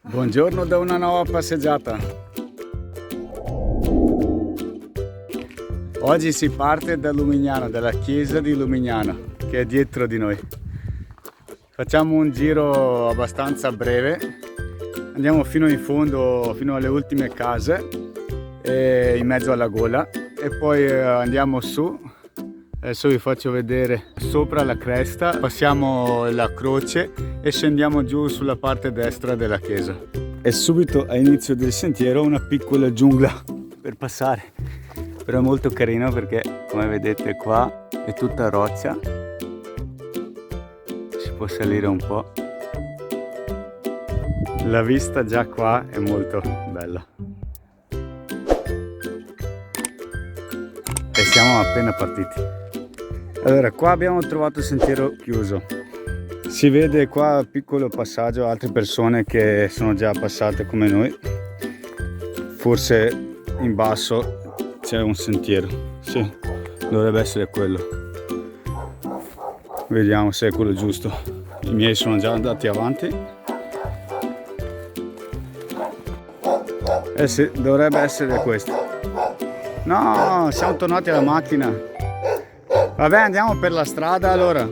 Buongiorno da una nuova passeggiata. Oggi si parte da Lumignano, dalla chiesa di Lumignano, che è dietro di noi. Facciamo un giro abbastanza breve, andiamo fino in fondo, fino alle ultime case, in mezzo alla gola, e poi andiamo su. Adesso vi faccio vedere sopra la cresta, passiamo la croce e scendiamo giù sulla parte destra della chiesa. E subito all'inizio del sentiero una piccola giungla per passare, però è molto carino perché, come vedete, qua è tutta roccia, si può salire un po'. La vista già qua è molto bella e siamo appena partiti. Allora, qua abbiamo trovato il sentiero chiuso. Si vede qua piccolo passaggio, altre persone che sono già passate come noi. Forse in basso c'è un sentiero. Sì, dovrebbe essere quello. Vediamo se è quello giusto. I miei sono già andati avanti. Eh sì, dovrebbe essere questo. No, siamo tornati alla macchina. Vabbè, andiamo per la strada allora.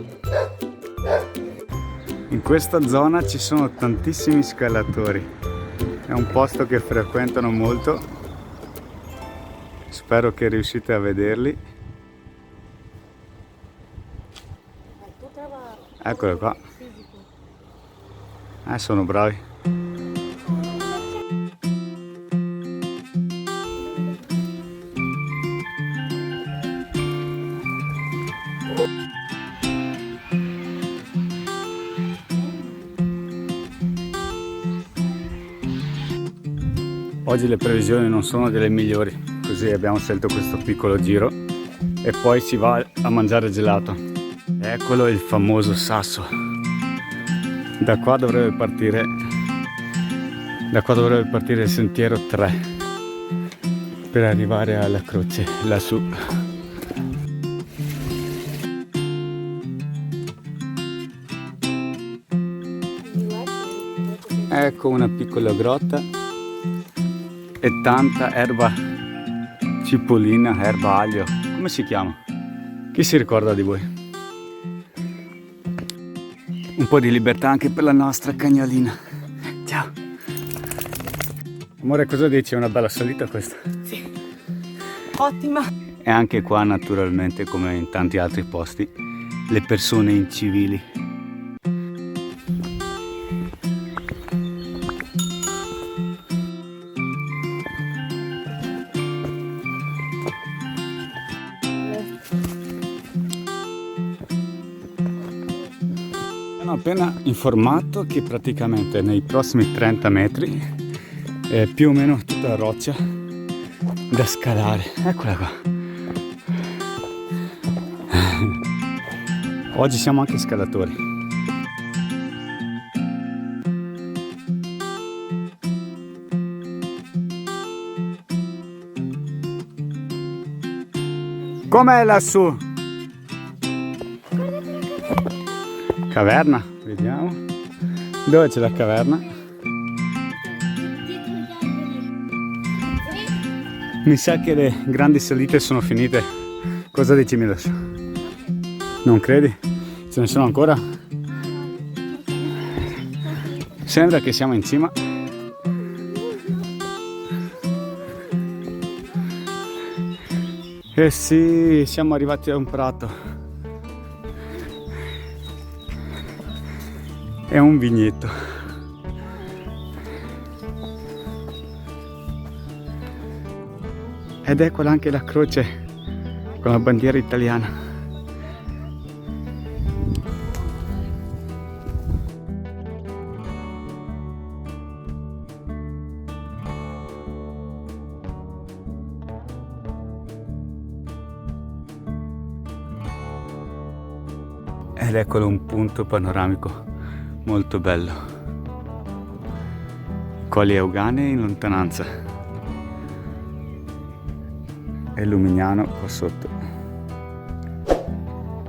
In questa zona ci sono tantissimi scalatori. È un posto che frequentano molto. Spero che riuscite a vederli. Eccolo qua. Sono bravi. Oggi le previsioni non sono delle migliori, così abbiamo scelto questo piccolo giro e poi si va a mangiare gelato. Eccolo il famoso sasso. Da qua dovrebbe partire il sentiero 3 per arrivare alla croce lassù. Ecco una piccola grotta e tanta erba cipollina, erba aglio. Come si chiama? Chi si ricorda di voi? Un po' di libertà anche per la nostra cagnolina. Ciao. Amore, cosa dici? È una bella salita questa? Sì, ottima. E anche qua, naturalmente, come in tanti altri posti, le persone incivili. Ho appena informato che praticamente nei prossimi 30 metri è più o meno tutta roccia da scalare. Eccola qua. Oggi siamo anche scalatori. Com'è lassù? Caverna, vediamo. Dove c'è la caverna? Mi sa che le grandi salite sono finite. Cosa dici, Milos? Non credi? Ce ne sono ancora? Sembra che siamo in cima. Eh sì, siamo arrivati a un prato. È un vigneto. Ed eccola anche la croce con la bandiera italiana. Ed eccolo un punto panoramico molto bello. Colli Euganei in lontananza e Lumignano qua sotto,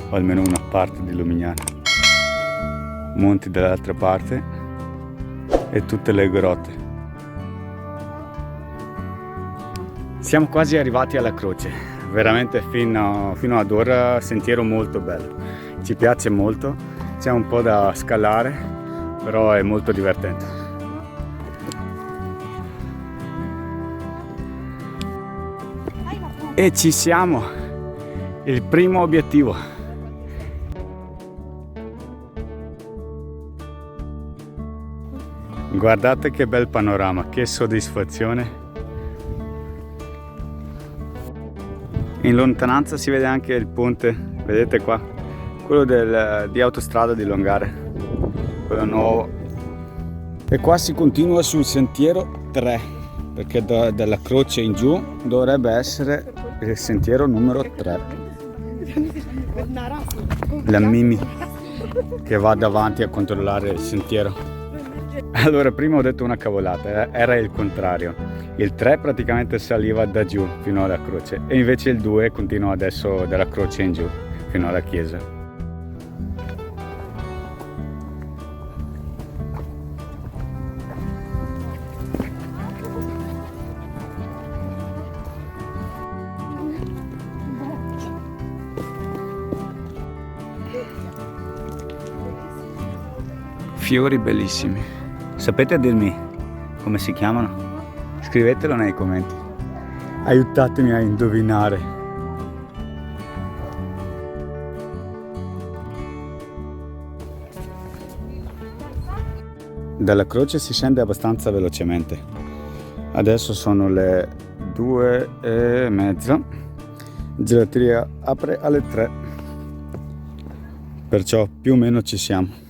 o almeno una parte di Lumignano, monti dall'altra parte e tutte le grotte. Siamo quasi arrivati alla croce, veramente fino ad ora sentiero molto bello, ci piace molto, c'è un po' da scalare, però è molto divertente. E ci siamo, il primo obiettivo. Guardate che bel panorama, che soddisfazione. In lontananza si vede anche il ponte, vedete qua, quello di autostrada di Longare, quello nuovo. E qua si continua sul sentiero 3, perché dalla croce in giù dovrebbe essere il sentiero numero 3. La Mimi che va davanti a controllare il sentiero. Allora, prima ho detto una cavolata, era il contrario. Il 3 praticamente saliva da giù fino alla croce e invece il 2 continua adesso dalla croce in giù fino alla chiesa. Fiori bellissimi. Sapete dirmi come si chiamano? Scrivetelo nei commenti. Aiutatemi a indovinare. Dalla croce si scende abbastanza velocemente. Adesso sono le 2:30. Gelateria apre alle 3. Perciò più o meno ci siamo.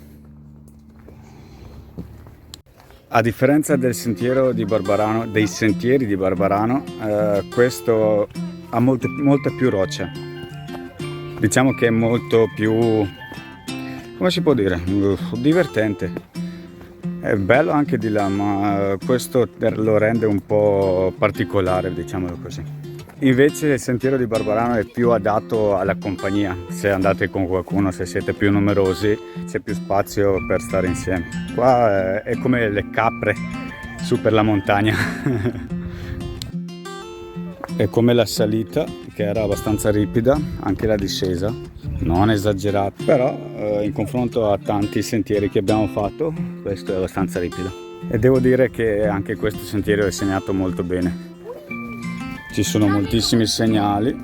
A differenza del sentiero di Barbarano, dei sentieri di Barbarano, questo ha molta più roccia. Diciamo che è molto più, come si può dire, divertente. È bello anche di là, ma questo lo rende un po' particolare, diciamolo così. Invece il sentiero di Barbarano è più adatto alla compagnia. Se andate con qualcuno, se siete più numerosi, c'è più spazio per stare insieme. Qua è come le capre su per la montagna. È come la salita, che era abbastanza ripida, anche la discesa, non esagerata, però in confronto a tanti sentieri che abbiamo fatto, questo è abbastanza ripido. E devo dire che anche questo sentiero è segnato molto bene. Ci sono moltissimi segnali.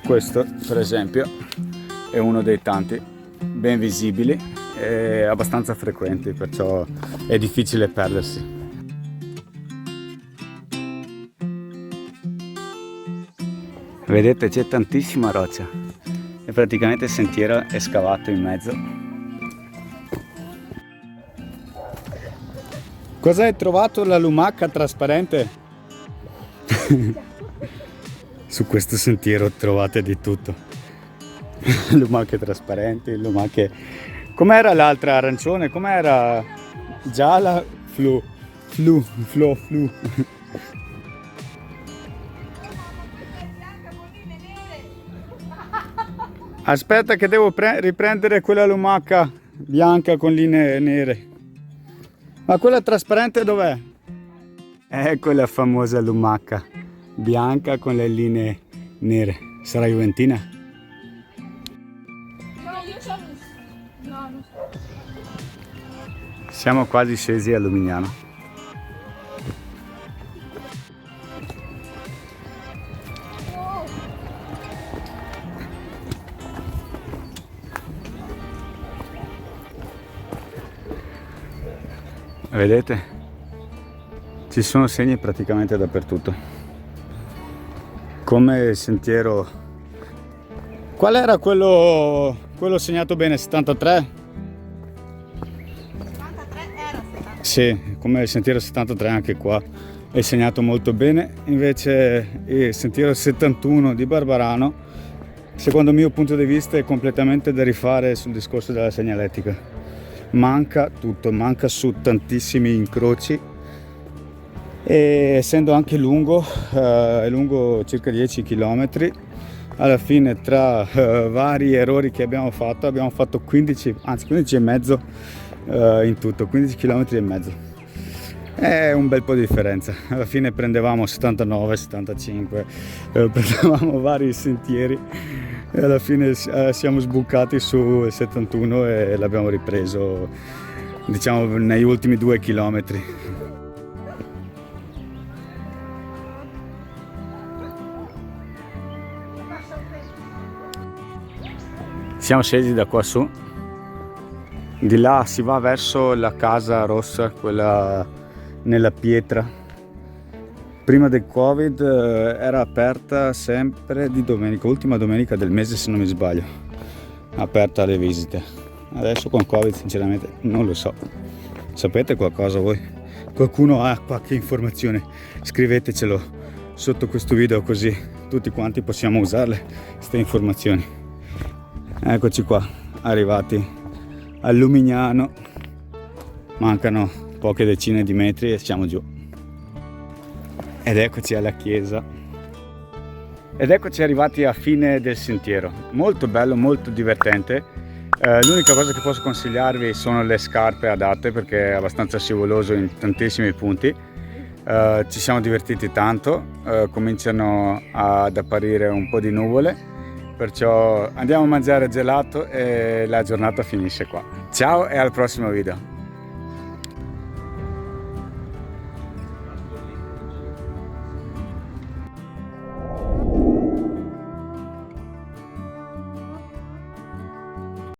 Questo, per esempio, è uno dei tanti, ben visibili e abbastanza frequenti, perciò è difficile perdersi. Vedete, c'è tantissima roccia e praticamente il sentiero è scavato in mezzo. Cosa hai trovato? La lumaca trasparente? Su questo sentiero trovate di tutto. Lumache trasparenti, lumache... Com'era l'altra arancione? Com'era? Gialla? Flu. Aspetta che devo riprendere quella lumaca bianca con linee nere. Ma quella trasparente dov'è? Ecco la famosa lumaca bianca con le linee nere. Sarà juventina? No, io ci ho visto. No, non so. Siamo quasi scesi a Lumignano. Vedete? Ci sono segni praticamente dappertutto. Come il sentiero... Qual era quello segnato bene? 73? 73 era 73. Sì, come il sentiero 73 anche qua è segnato molto bene. Invece il sentiero 71 di Barbarano, secondo il mio punto di vista, è completamente da rifare sul discorso della segnaletica. Manca tutto, manca su tantissimi incroci. E essendo anche lungo, è lungo circa 10 km, alla fine tra vari errori che abbiamo fatto 15 e mezzo in tutto, 15 km e mezzo. È un bel po' di differenza. Alla fine prendevamo 79, 75, prendevamo vari sentieri e alla fine siamo sbucati su 71 e l'abbiamo ripreso, diciamo, negli ultimi 2 chilometri. Siamo scesi da qua su, di là si va verso la casa rossa, quella nella pietra. Prima del Covid era aperta sempre di domenica, ultima domenica del mese se non mi sbaglio, aperta alle visite. Adesso con Covid sinceramente non lo so. Sapete qualcosa voi? Qualcuno ha qualche informazione? Scrivetecelo sotto questo video così tutti quanti possiamo usarle, queste informazioni. Eccoci qua, arrivati a Lumignano, mancano poche decine di metri e siamo giù. Ed eccoci alla chiesa. Ed eccoci arrivati a fine del sentiero. Molto bello, molto divertente. L'unica cosa che posso consigliarvi sono le scarpe adatte perché è abbastanza scivoloso in tantissimi punti. Ci siamo divertiti tanto, cominciano ad apparire un po' di nuvole. Perciò andiamo a mangiare gelato e la giornata finisce qua. Ciao e al prossimo video.